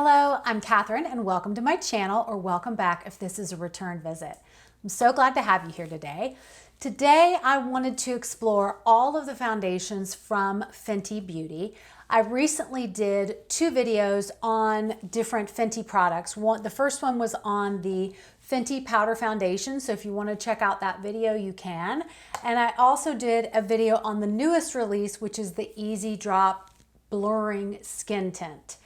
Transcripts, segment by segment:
Hello, I'm Catherine and welcome to my channel, or welcome back if this is a return visit. I'm so glad to have you here today. Today I wanted to explore all of the foundations from Fenty Beauty. I recently did two videos on different Fenty products. The first one was on the Fenty powder foundation, so if you want to check out that video, you can. And I also did a video on the newest release, which is the Eaze Drop Blurring Skin Tint.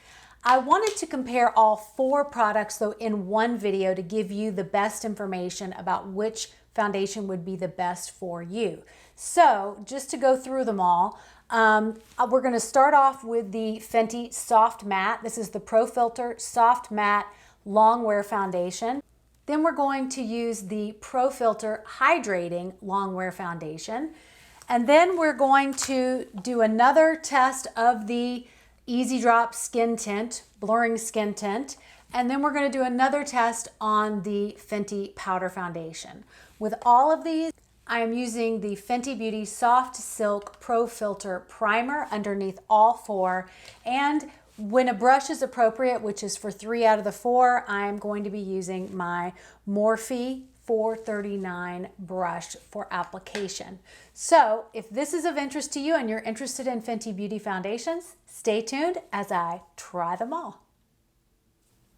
I wanted to compare all four products though in one video to give you the best information about which foundation would be the best for you. So just to go through them all, we're going to start off with the Fenty Soft Matte. This is the Pro Filt'r Soft Matte Longwear Foundation. Then we're going to use the Pro Filt'r Hydrating Longwear Foundation. And then we're going to do another test of the Eaze Drop Skin Tint, Blurring Skin Tint, and then we're going to do another test on the Fenty Powder Foundation. With all of these, I am using the Fenty Beauty Soft Silk Pro Filt'r Primer underneath all four, and when a brush is appropriate, which is for 3 out of the 4, I'm going to be using my Morphe 439 brush for application. So if this is of interest to you and you're interested in Fenty Beauty foundations, stay tuned as I try them all.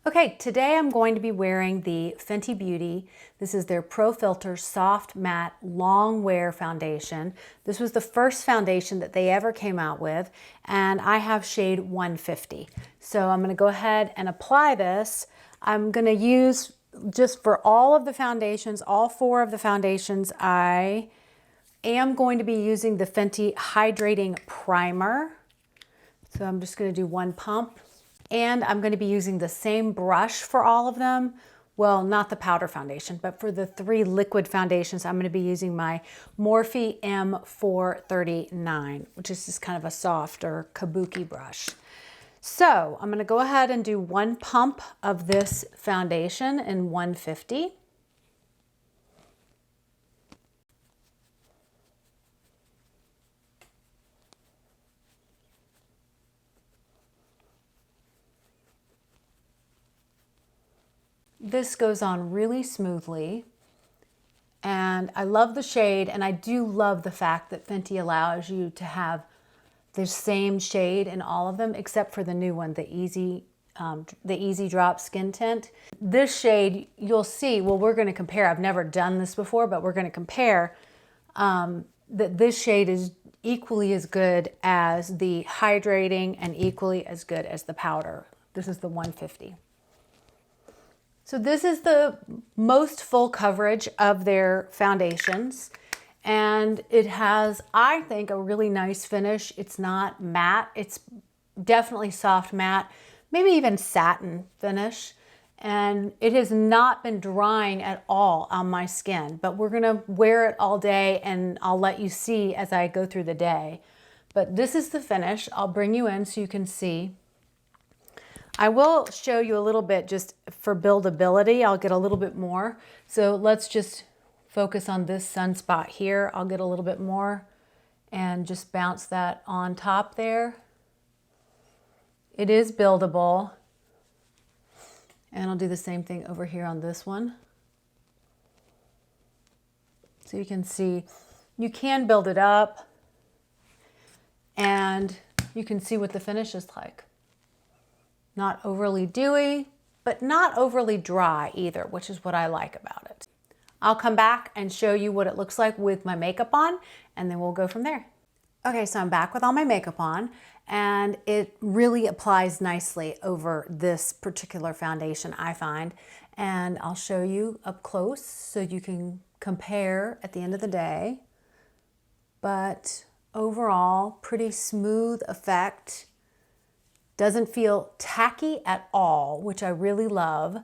Okay, today I'm going to be wearing the Fenty Beauty. This is their Pro Filt'r Soft Matte Longwear Foundation. This was the first foundation that they ever came out with, and I have shade 150. So I'm going to go ahead and apply this. I'm going to use, just for all of the foundations, all 4 of the foundations, I am going to be using the Fenty Hydrating Primer. So I'm just going to do 1 pump. And I'm going to be using the same brush for all of them. Well, not the powder foundation, but for the 3 liquid foundations, I'm going to be using my Morphe M439, which is just kind of a softer kabuki brush. So I'm going to go ahead and do 1 pump of this foundation in 150. This goes on really smoothly, and I love the shade, and I do love the fact that Fenty allows you to have the same shade in all of them, except for the new one, the Eaze Drop Skin Tint. This shade, you'll see, well, we're going to compare. I've never done this before, but we're going to compare that this shade is equally as good as the Hydrating and equally as good as the powder. This is the 150. So this is the most full coverage of their foundations, and it has, I think, a really nice finish. It's not matte, it's definitely soft matte, maybe even satin finish, and it has not been drying at all on my skin, but we're gonna wear it all day and I'll let you see as I go through the day. But this is the finish. I'll bring you in so you can see. I will show you a little bit just for buildability. I'll get a little bit more. So let's just focus on this sunspot here. I'll get a little bit more and just bounce that on top there. It is buildable. And I'll do the same thing over here on this one. So you can see, you can build it up and you can see what the finish is like. Not overly dewy, but not overly dry either, which is what I like about it. I'll come back and show you what it looks like with my makeup on, and then we'll go from there. Okay, so I'm back with all my makeup on, and it really applies nicely over this particular foundation, I find. And I'll show you up close so you can compare at the end of the day. But overall, pretty smooth effect. Doesn't feel tacky at all, which I really love.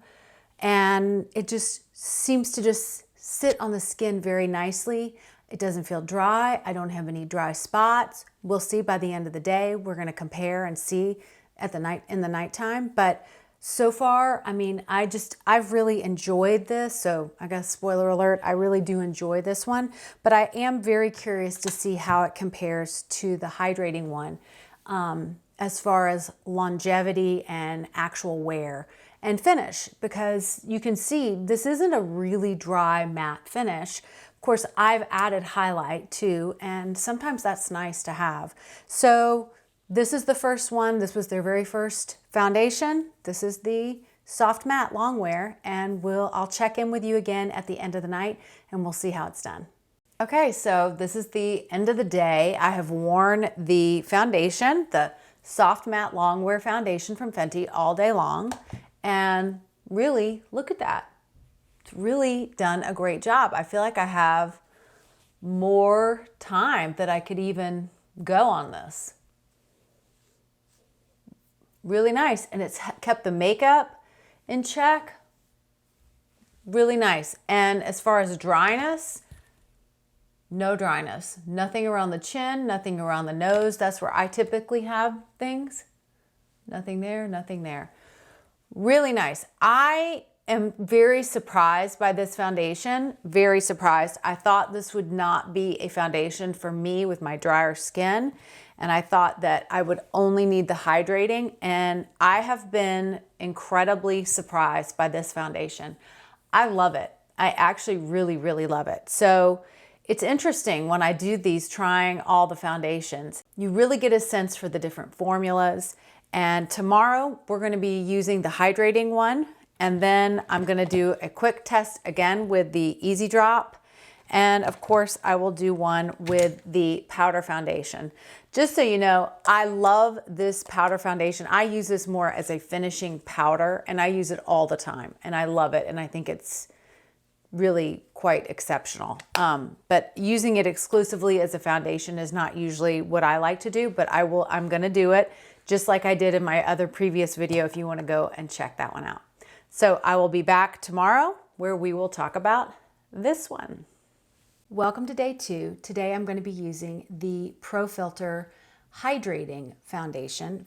And it just seems to just sit on the skin very nicely. It doesn't feel dry. I don't have any dry spots. We'll see by the end of the day. We're gonna compare and see in the nighttime. But so far, I mean, I've really enjoyed this. So I guess spoiler alert, I really do enjoy this one. But I am very curious to see how it compares to the hydrating one. as far as longevity and actual wear and finish, because you can see this isn't a really dry matte finish. Of course, I've added highlight too, and sometimes that's nice to have. So this is the first one. This was their very first foundation. This is the soft matte Longwear, and I'll check in with you again at the end of the night and we'll see how it's done. Okay, so this is the end of the day. I have worn the foundation, the soft matte Longwear foundation from Fenty, all day long. And really, look at that. It's really done a great job. I feel like I have more time that I could even go on this. Really nice. And it's kept the makeup in check. Really nice. And as far as dryness, no dryness. Nothing around the chin, nothing around the nose. That's where I typically have things. Nothing there, nothing there. Really nice. I am very surprised by this foundation. Very surprised. I thought this would not be a foundation for me with my drier skin. And I thought that I would only need the hydrating. And I have been incredibly surprised by this foundation. I love it. I actually really, really love it. So it's interesting when I do these, trying all the foundations. You really get a sense for the different formulas. And tomorrow we're going to be using the hydrating one. And then I'm going to do a quick test again with the Eaze Drop. And of course I will do one with the powder foundation. Just so you know, I love this powder foundation. I use this more as a finishing powder and I use it all the time and I love it. And I think it's really quite exceptional. But using it exclusively as a foundation is not usually what I like to do, but I'm going to do it just like I did in my other previous video if you want to go and check that one out. So I will be back tomorrow where we will talk about this one. Welcome to day 2. Today I'm going to be using the Filtr Hydrating Foundation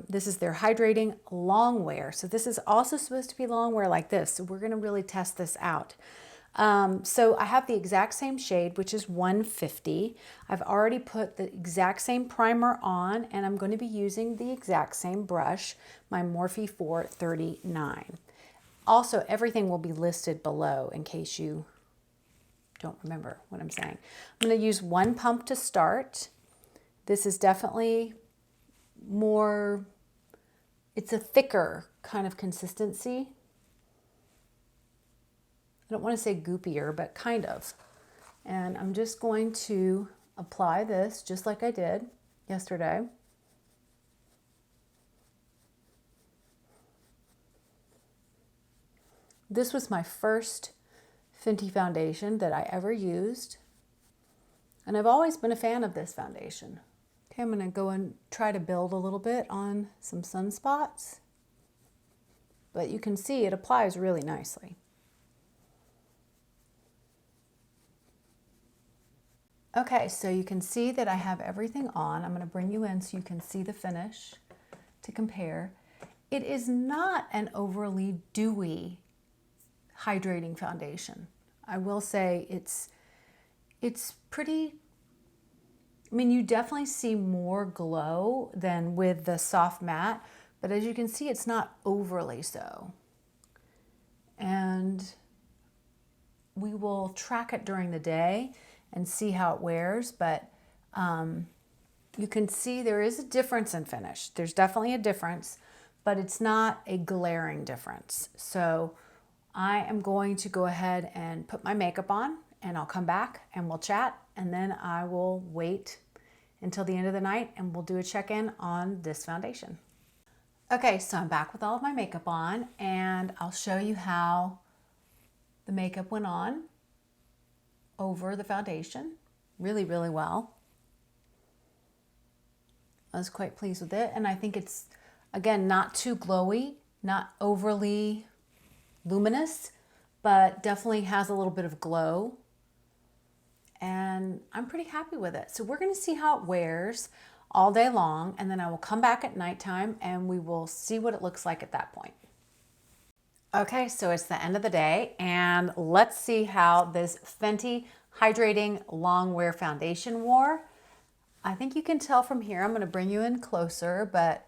this is their Hydrating Longwear. So this is also supposed to be longwear like this. So we're going to really test this out. So I have the exact same shade, which is 150. I've already put the exact same primer on, and I'm going to be using the exact same brush, my Morphe 439. Also, everything will be listed below in case you don't remember what I'm saying. I'm going to use one pump to start. This is definitely more, it's a thicker kind of consistency. I don't want to say goopier, but kind of. And I'm just going to apply this just like I did yesterday. This was my first Fenty foundation that I ever used. And I've always been a fan of this foundation. Okay, I'm going to go and try to build a little bit on some sunspots. But you can see it applies really nicely. Okay, so you can see that I have everything on. I'm going to bring you in so you can see the finish to compare. It is not an overly dewy hydrating foundation. I will say it's pretty, I mean, you definitely see more glow than with the soft matte, but as you can see, it's not overly so. And we will track it during the day and see how it wears, but you can see there is a difference in finish. There's definitely a difference, but it's not a glaring difference. So I am going to go ahead and put my makeup on, and I'll come back and we'll chat, and then I will wait until the end of the night and we'll do a check-in on this foundation. Okay, so I'm back with all of my makeup on, and I'll show you how the makeup went on over the foundation really, really well. I was quite pleased with it, and I think it's, again, not too glowy, not overly luminous, but definitely has a little bit of glow, and I'm pretty happy with it. So we're going to see how it wears all day long, and then I will come back at nighttime and we will see what it looks like at that point. Okay, so it's the end of the day, and let's see how this Fenty Hydrating Longwear foundation wore. I think you can tell from here, I'm going to bring you in closer, but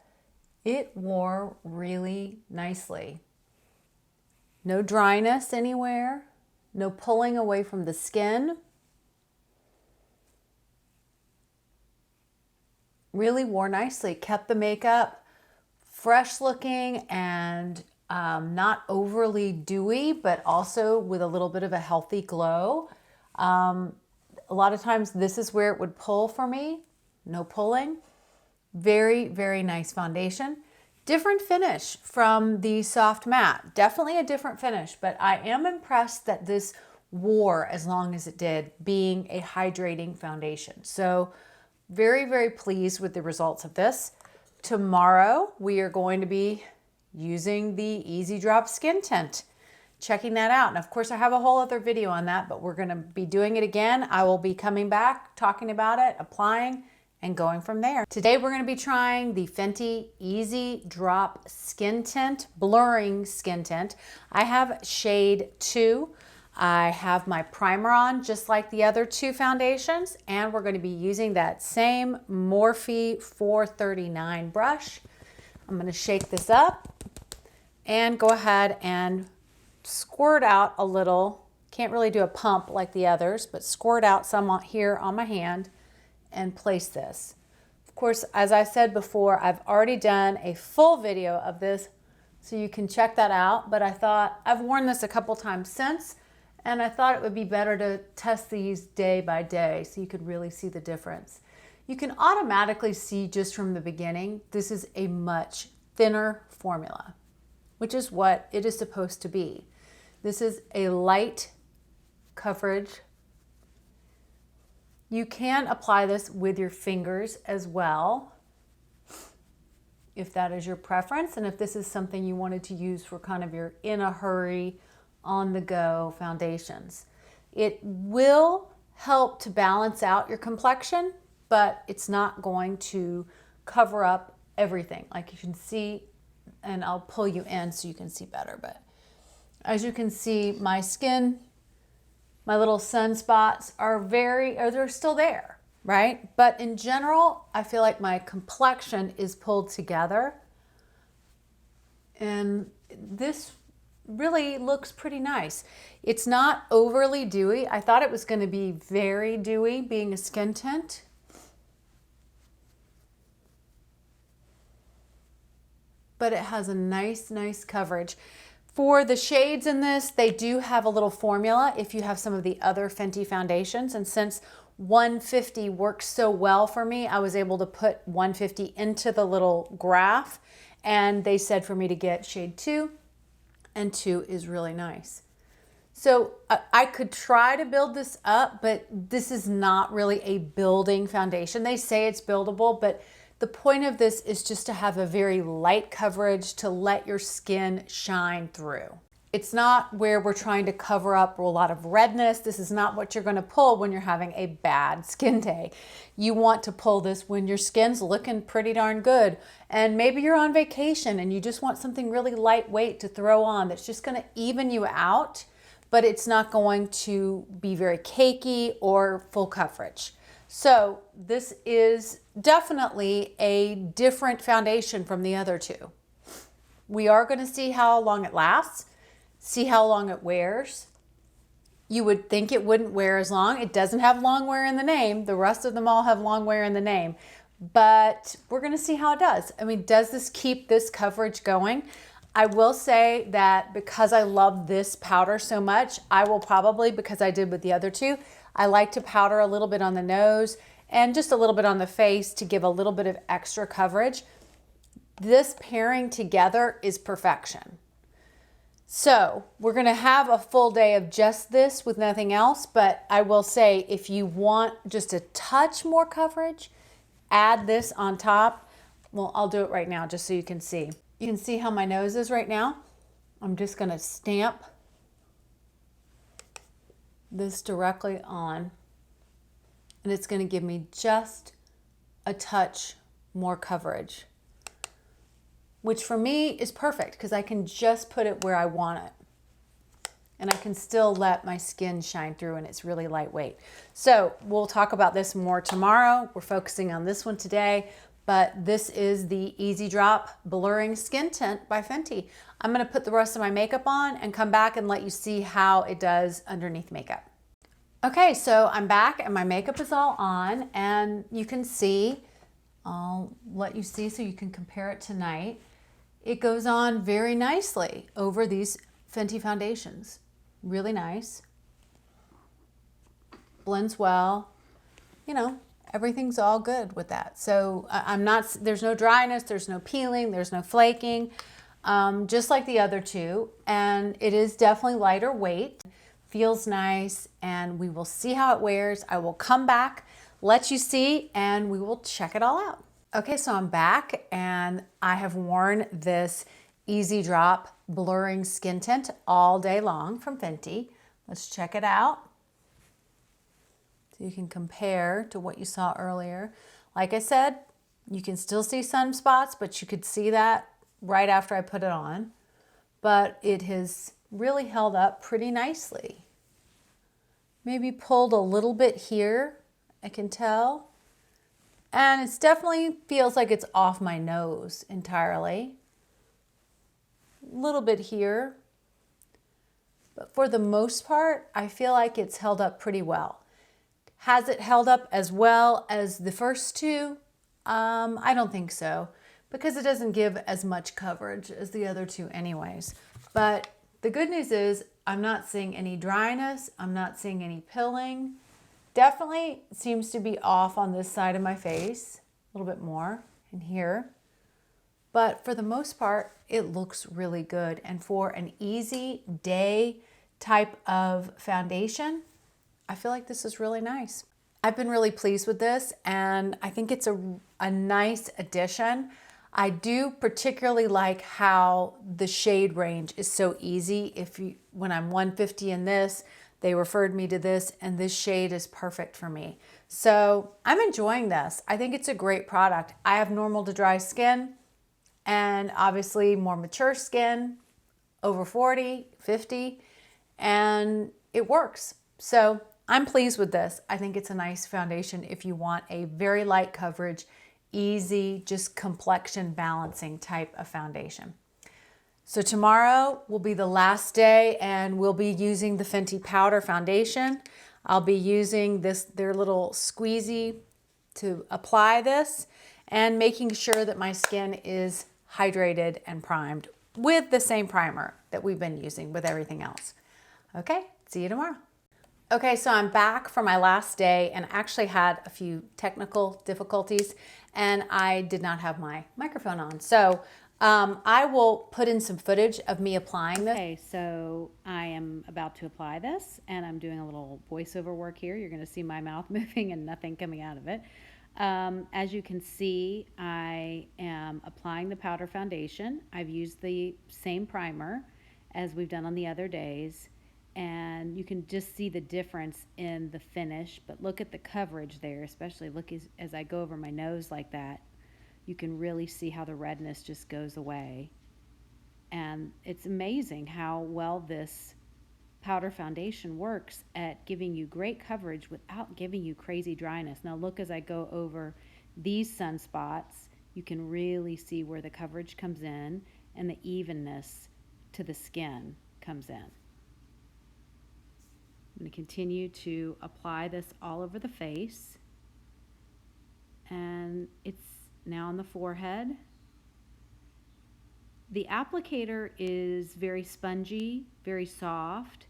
it wore really nicely. No dryness anywhere, no pulling away from the skin. Really wore nicely, kept the makeup fresh looking and not overly dewy, but also with a little bit of a healthy glow. A lot of times this is where it would pull for me. No pulling. Very, very nice foundation. Different finish from the soft matte. Definitely a different finish, but I am impressed that this wore as long as it did, being a hydrating foundation. So very, very pleased with the results of this. Tomorrow we are going to be using the Eaze Drop Skin Tint. Checking that out. And of course I have a whole other video on that, but we're going to be doing it again. I will be coming back, talking about it, applying, and going from there. Today we're going to be trying the Fenty Eaze Drop Skin Tint, Blurring Skin Tint. I have shade 2. I have my primer on just like the other two foundations, and we're going to be using that same Morphe 439 brush. I'm going to shake this up and go ahead and squirt out a little. Can't really do a pump like the others, but squirt out some here on my hand and place this. Of course, as I said before, I've already done a full video of this, so you can check that out, but I thought I've worn this a couple times since, and I thought it would be better to test these day by day so you could really see the difference. You can automatically see just from the beginning, this is a much thinner formula, which is what it is supposed to be. This is a light coverage. You can apply this with your fingers as well, if that is your preference, and if this is something you wanted to use for kind of your in a hurry, on the go foundations. It will help to balance out your complexion, but it's not going to cover up everything. Like you can see, and I'll pull you in so you can see better, but as you can see, my skin, my little sunspots they're still there, right? But in general, I feel like my complexion is pulled together, and this really looks pretty nice. It's not overly dewy. I thought it was going to be very dewy, being a skin tint. But it has a nice coverage. For the shades in this, they do have a little formula if you have some of the other Fenty foundations. And since 150 works so well for me, I was able to put 150 into the little graph. And they said for me to get shade 2. And 2 is really nice. So I could try to build this up, but this is not really a building foundation. They say it's buildable, but the point of this is just to have a very light coverage to let your skin shine through. It's not where we're trying to cover up a lot of redness. This is not what you're going to pull when you're having a bad skin day. You want to pull this when your skin's looking pretty darn good. And maybe you're on vacation and you just want something really lightweight to throw on that's just going to even you out, but it's not going to be very cakey or full coverage. So this is definitely a different foundation from the other two. We are going to see how long it lasts. See how long it wears. You would think it wouldn't wear as long. It doesn't have Longwear in the name. The rest of them all have Longwear in the name. But we're going to see how it does. I mean, does this keep this coverage going? I will say that because I love this powder so much, I will probably, because I did with the other two, I like to powder a little bit on the nose and just a little bit on the face to give a little bit of extra coverage. This pairing together is perfection. So we're going to have a full day of just this with nothing else, but I will say if you want just a touch more coverage, add this on top. Well, I'll do it right now just so you can see. You can see how my nose is right now. I'm just going to stamp this directly on, and it's going to give me just a touch more coverage, which for me is perfect because I can just put it where I want it. and I can still let my skin shine through, and it's really lightweight. So we'll talk about this more tomorrow. We're focusing on this one today, but this is the Eaze Drop Blurring Skin Tint by Fenty. I'm gonna put the rest of my makeup on and come back and let you see how it does underneath makeup. Okay, so I'm back and my makeup is all on, and you can see, I'll let you see so you can compare it tonight. It goes on very nicely over these Fenty foundations. Really nice. Blends well. You know, everything's all good with that. So there's no dryness, there's no peeling, there's no flaking, just like the other two. And it is definitely lighter weight, feels nice, and we will see how it wears. I will come back, let you see, and we will check it all out. Okay, so I'm back and I have worn this Eaze Drop Blurring Skin Tint all day long from Fenty. Let's check it out. So you can compare to what you saw earlier. Like I said, you can still see sunspots, but you could see that right after I put it on. But it has really held up pretty nicely. Maybe pulled a little bit here, I can tell. And it definitely feels like it's off my nose entirely. A little bit here. But for the most part, I feel like it's held up pretty well. Has it held up as well as the first two? I don't think so, because it doesn't give as much coverage as the other two anyways. But the good news is I'm not seeing any dryness. I'm not seeing any pilling. Definitely seems to be off on this side of my face, a little bit more in here. But for the most part, it looks really good. And for an easy day type of foundation, I feel like this is really nice. I've been really pleased with this, and I think it's a nice addition. I do particularly like how the shade range is so easy. When I'm 150 in this, they referred me to this, and this shade is perfect for me. So I'm enjoying this. I think it's a great product. I have normal to dry skin, and obviously more mature skin, over 40, 50, and it works. So I'm pleased with this. I think it's a nice foundation if you want a very light coverage, easy, just complexion balancing type of foundation. So tomorrow will be the last day, and we'll be using the Fenty Powder Foundation. I'll be using their little squeezy to apply this, and making sure that my skin is hydrated and primed with the same primer that we've been using with everything else. Okay, see you tomorrow. Okay, so I'm back for my last day, and actually had a few technical difficulties, and I did not have my microphone on. So I will put in some footage of me applying this. Okay, so I am about to apply this, and I'm doing a little voiceover work here. You're going to see my mouth moving and nothing coming out of it. As you can see, I am applying the powder foundation. I've used the same primer as we've done on the other days, and you can just see the difference in the finish. But look at the coverage there, especially look as I go over my nose like that. You can really see how the redness just goes away. And it's amazing how well this powder foundation works at giving you great coverage without giving you crazy dryness. Now look, as I go over these sunspots, you can really see where the coverage comes in and the evenness to the skin comes in. I'm going to continue to apply this all over the face, and it's now on the forehead. The applicator is very spongy, very soft.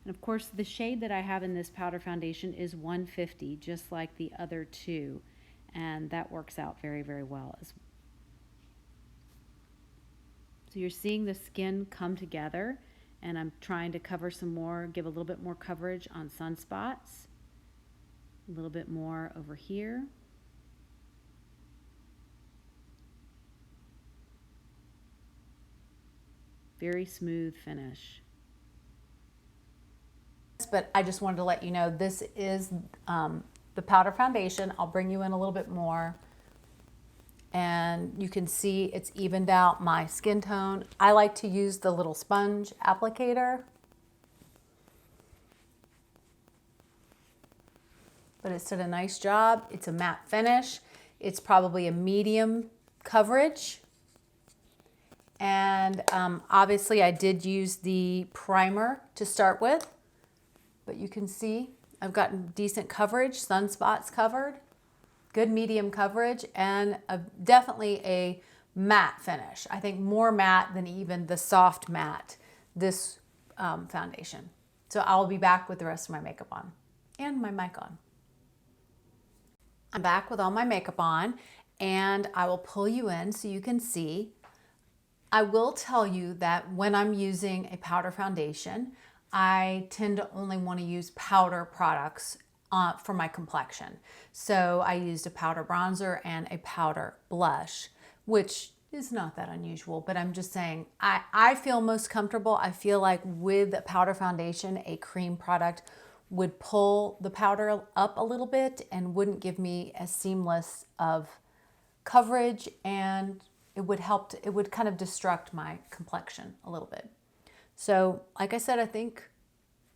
And of course, the shade that I have in this powder foundation is 150, just like the other two. And that works out very, very well. So you're seeing the skin come together, and I'm trying to cover some more, give a little bit more coverage on sunspots. A little bit more over here. Very smooth finish. But I just wanted to let you know this is the powder foundation. I'll bring you in a little bit more, and you can see it's evened out my skin tone. I like to use the little sponge applicator but it's done a nice job. It's a matte finish. It's probably a medium coverage. And obviously I did use the primer to start with, but you can see I've gotten decent coverage, sunspots covered, good medium coverage, and definitely a matte finish. I think more matte than even the soft matte, this foundation. So I'll be back with the rest of my makeup on and my mic on. I'm back with all my makeup on, and I will pull you in so you can see. I will tell you that when I'm using a powder foundation, I tend to only want to use powder products for my complexion. So I used a powder bronzer and a powder blush, which is not that unusual, but I'm just saying I feel most comfortable. I feel like with a powder foundation, a cream product would pull the powder up a little bit and wouldn't give me as seamless of coverage, and it would help, it would kind of destruct my complexion a little bit. So like I said, I think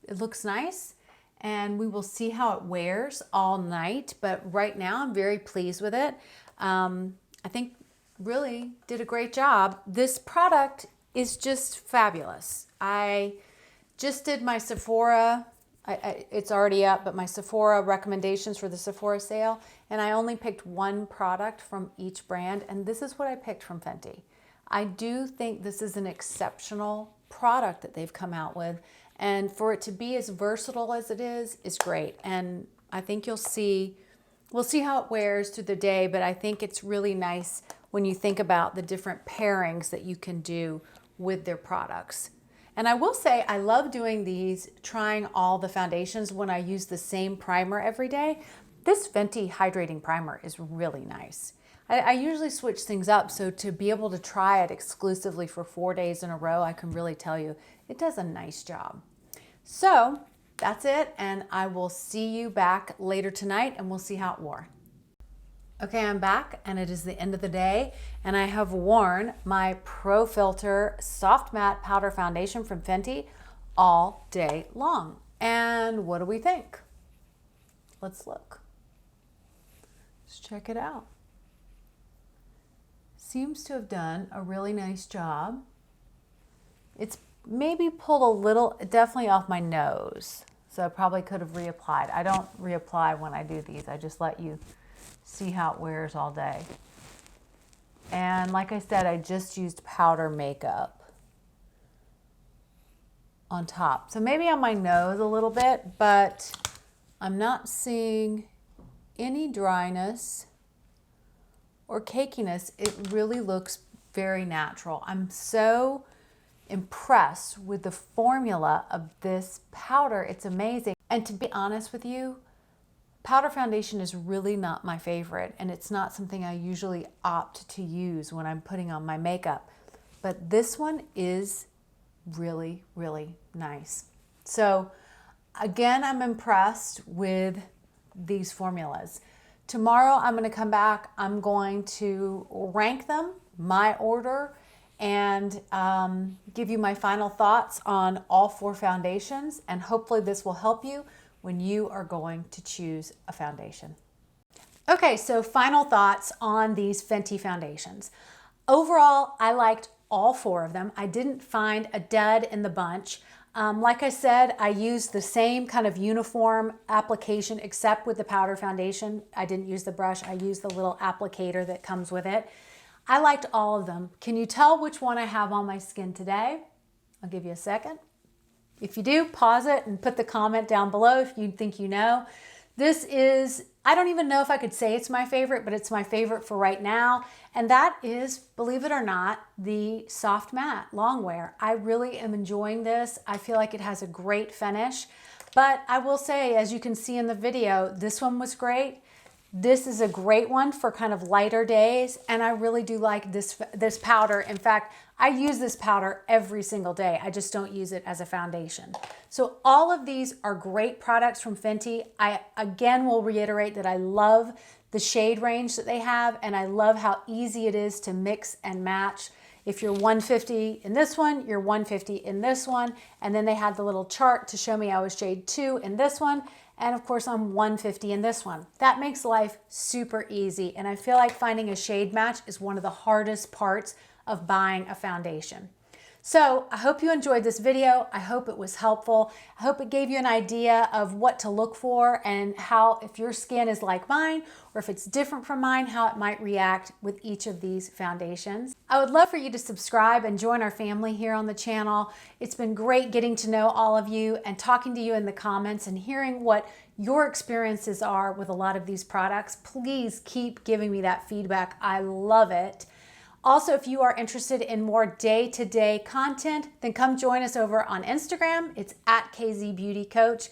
it looks nice, and we will see how it wears all night. But right now I'm very pleased with it. I think really did a great job. This product is just fabulous. I just did my Sephora, it's already up, but my Sephora recommendations for the Sephora sale, and I only picked one product from each brand, and this is what I picked from Fenty. I do think this is an exceptional product that they've come out with, and for it to be as versatile as it is great. And I think we'll see how it wears through the day, but I think it's really nice when you think about the different pairings that you can do with their products. And I will say I love doing these, trying all the foundations when I use the same primer every day. This Fenty Hydrating Primer is really nice. I usually switch things up, so to be able to try it exclusively for 4 days in a row, I can really tell you it does a nice job. So that's it, and I will see you back later tonight, and we'll see how it wore. Okay, I'm back, and it is the end of the day, and I have worn my Pro Filt'r Soft Matte Powder Foundation from Fenty all day long. And what do we think? Let's look. Let's check it out. Seems to have done a really nice job. It's maybe pulled a little, definitely off my nose, so I probably could have reapplied. I don't reapply when I do these. I just let you see how it wears all day. And like I said, I just used powder makeup on top. So maybe on my nose a little bit, but I'm not seeing any dryness or cakiness. It really looks very natural. I'm so impressed with the formula of this powder. It's amazing. And to be honest with you, powder foundation is really not my favorite, and it's not something I usually opt to use when I'm putting on my makeup. But this one is really, really nice. So again, I'm impressed with these formulas. Tomorrow I'm going to come back. I'm going to rank them, my order, and give you my final thoughts on all 4 foundations, and hopefully this will help you when you are going to choose a foundation. Okay, so final thoughts on these Fenty foundations. Overall, I liked all 4 of them. I didn't find a dud in the bunch. Like I said, I used the same kind of uniform application except with the powder foundation. I didn't use the brush. I used the little applicator that comes with it. I liked all of them. Can you tell which one I have on my skin today? I'll give you a second. If you do, pause it and put the comment down below if you think you know. This is, I don't even know if I could say it's my favorite, but it's my favorite for right now. And that is, believe it or not, the Soft Matte Longwear. I really am enjoying this. I feel like it has a great finish. But I will say, as you can see in the video, this one was great. This is a great one for kind of lighter days, and I really do like this powder. In fact, I use this powder every single day. I just don't use it as a foundation. So all of these are great products from Fenty. I again will reiterate that I love the shade range that they have, and I love how easy it is to mix and match. If you're 150 in this one, you're 150 in this one, and then they had the little chart to show me I was shade 2 in this one, And of course I'm $150 in this one. That makes life super easy. And I feel like finding a shade match is one of the hardest parts of buying a foundation. So I hope you enjoyed this video. I hope it was helpful. I hope it gave you an idea of what to look for and how, if your skin is like mine or if it's different from mine, how it might react with each of these foundations. I would love for you to subscribe and join our family here on the channel. It's been great getting to know all of you and talking to you in the comments and hearing what your experiences are with a lot of these products. Please keep giving me that feedback. I love it. Also, if you are interested in more day-to-day content, then come join us over on Instagram. It's at KZ Beauty Coach.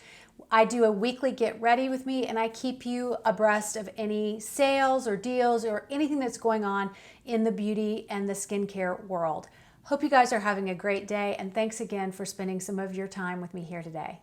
I do a weekly get ready with me and I keep you abreast of any sales or deals or anything that's going on in the beauty and the skincare world. Hope you guys are having a great day and thanks again for spending some of your time with me here today.